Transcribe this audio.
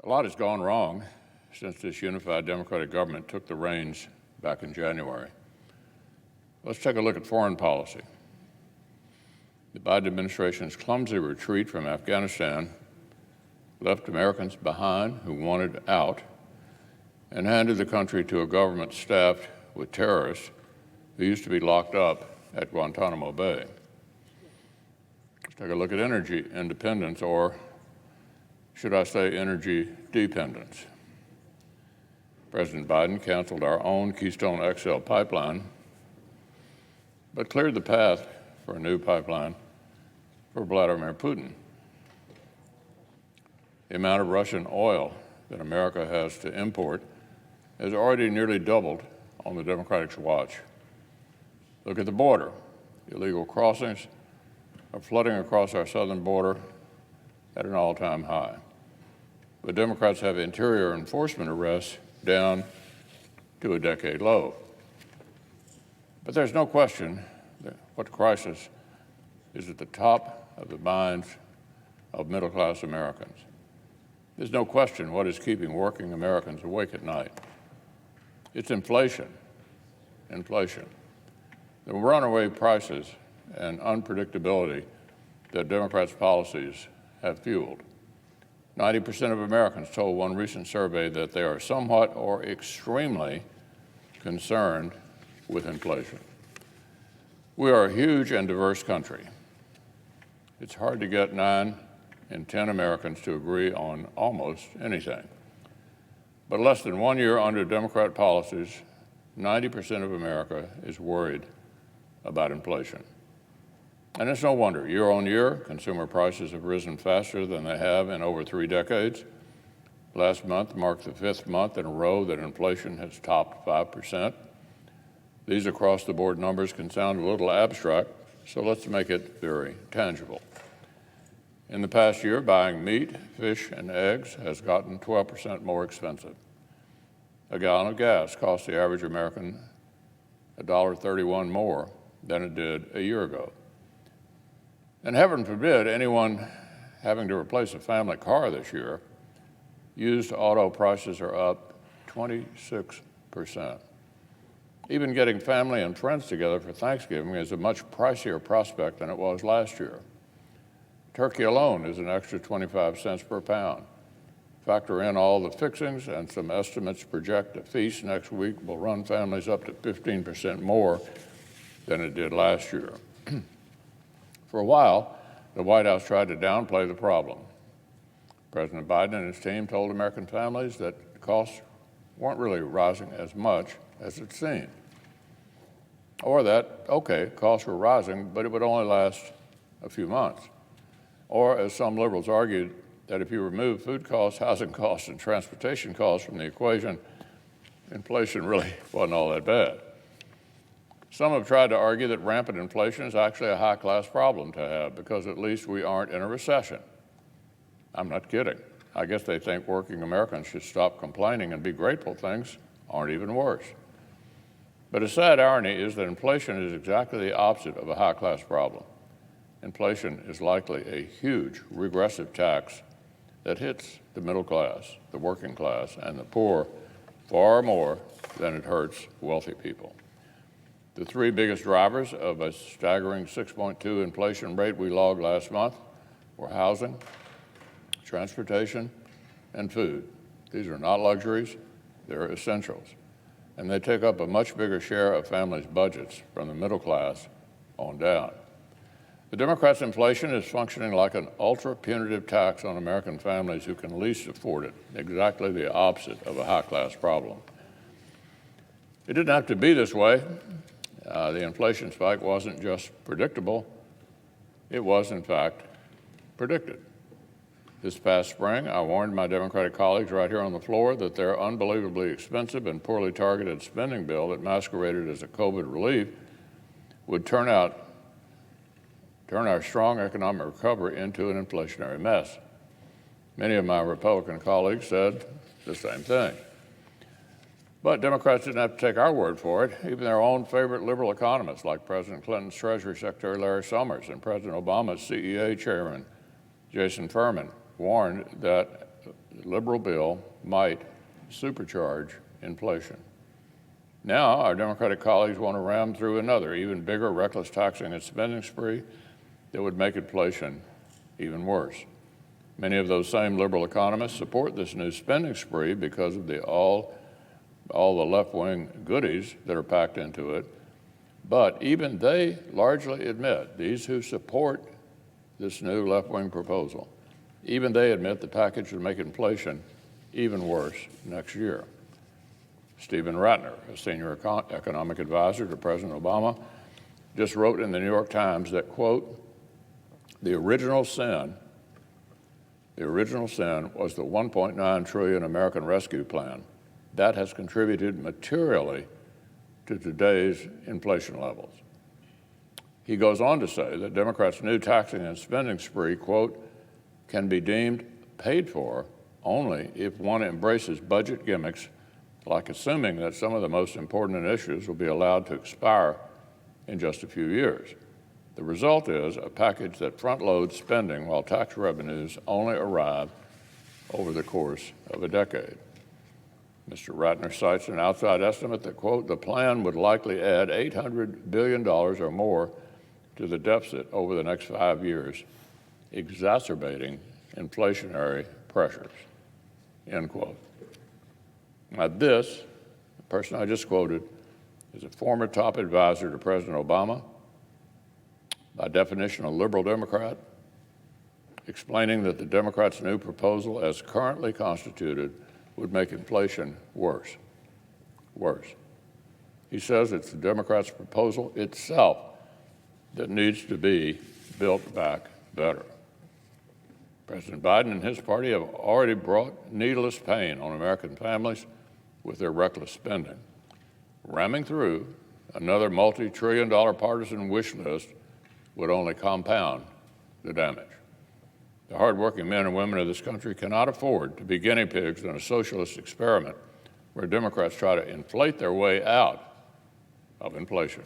A lot has gone wrong since this unified Democratic government took the reins back in January. Let's take a look at foreign policy. The Biden administration's clumsy retreat from Afghanistan left Americans behind who wanted out and handed the country to a government staffed with terrorists who used to be locked up at Guantanamo Bay. Let's take a look at energy independence, or should I say energy dependence. President Biden canceled our own Keystone XL pipeline, but cleared the path for a new pipeline for Vladimir Putin. The amount of Russian oil that America has to import has already nearly doubled on the Democrats' watch. Look at the border. Illegal crossings are flooding across our southern border at an all-time high. But Democrats have interior enforcement arrests down to a decade low. But there's no question that what crisis is at the top of the minds of middle-class Americans. There's no question what is keeping working Americans awake at night. It's inflation. Inflation. The runaway prices and unpredictability that Democrats' policies have fueled. 90% of Americans told one recent survey that they are somewhat or extremely concerned with inflation. We are a huge and diverse country. It's hard to get 9 in 10 Americans to agree on almost anything. But less than 1 year under Democrat policies, 90% of America is worried about inflation. And it's no wonder. Year on year, consumer prices have risen faster than they have in over 3 decades. Last month marked the 5th month in a row that inflation has topped 5%. These across-the-board numbers can sound a little abstract, so let's make it very tangible. In the past year, buying meat, fish, and eggs has gotten 12% more expensive. A gallon of gas costs the average American $1.31 more than it did a year ago. And heaven forbid anyone having to replace a family car this year, used auto prices are up 26%. Even getting family and friends together for Thanksgiving is a much pricier prospect than it was last year. Turkey alone is an extra 25 cents per pound. Factor in all the fixings, and some estimates project a feast next week will run families up to 15% more than it did last year. For a while, the White House tried to downplay the problem. President Biden and his team told American families that costs weren't really rising as much as it seemed. Or that, okay, costs were rising, but it would only last a few months. Or, as some liberals argued, that if you remove food costs, housing costs, and transportation costs from the equation, inflation really wasn't all that bad. Some have tried to argue that rampant inflation is actually a high-class problem to have because at least we aren't in a recession. I'm not kidding. I guess they think working Americans should stop complaining and be grateful things aren't even worse. But a sad irony is that inflation is exactly the opposite of a high-class problem. Inflation is likely a huge regressive tax that hits the middle class, the working class, and the poor far more than it hurts wealthy people. The 3 biggest drivers of a staggering 6.2 inflation rate we logged last month were housing, transportation, and food. These are not luxuries, they're essentials. And they take up a much bigger share of families' budgets from the middle class on down. The Democrats' inflation is functioning like an ultra-punitive tax on American families who can least afford it, exactly the opposite of a high-class problem. It didn't have to be this way. The inflation spike wasn't just predictable, it was, in fact, predicted. This past spring, I warned my Democratic colleagues right here on the floor that their unbelievably expensive and poorly targeted spending bill that masqueraded as a COVID relief would turn our strong economic recovery into an inflationary mess. Many of my Republican colleagues said the same thing. But Democrats didn't have to take our word for it. Even their own favorite liberal economists, like President Clinton's Treasury Secretary Larry Summers and President Obama's CEA Chairman Jason Furman, warned that liberal bill might supercharge inflation. Now, our Democratic colleagues want to ram through another, even bigger, reckless taxing and spending spree that would make inflation even worse. Many of those same liberal economists support this new spending spree because of all the left-wing goodies that are packed into it. But even they largely admit, these who support this new left-wing proposal, even they admit the package would make inflation even worse next year. Stephen Ratner, a senior economic advisor to President Obama, just wrote in the New York Times that, quote, the original sin was the $1.9 trillion American Rescue Plan. That has contributed materially to today's inflation levels. He goes on to say that Democrats' new taxing and spending spree, quote, can be deemed paid for only if one embraces budget gimmicks like assuming that some of the most important initiatives will be allowed to expire in just a few years. The result is a package that front-loads spending while tax revenues only arrive over the course of a decade. Mr. Ratner cites an outside estimate that, quote, the plan would likely add $800 billion or more to the deficit over the next 5 years, exacerbating inflationary pressures, end quote. Now this, the person I just quoted, is a former top advisor to President Obama, by definition a liberal Democrat, explaining that the Democrats' new proposal as currently constituted would make inflation worse. He says it's the Democrats' proposal itself that needs to be built back better. President Biden and his party have already brought needless pain on American families with their reckless spending. Ramming through another multi-trillion-dollar partisan wish list would only compound the damage. The hardworking men and women of this country cannot afford to be guinea pigs in a socialist experiment where Democrats try to inflate their way out of inflation.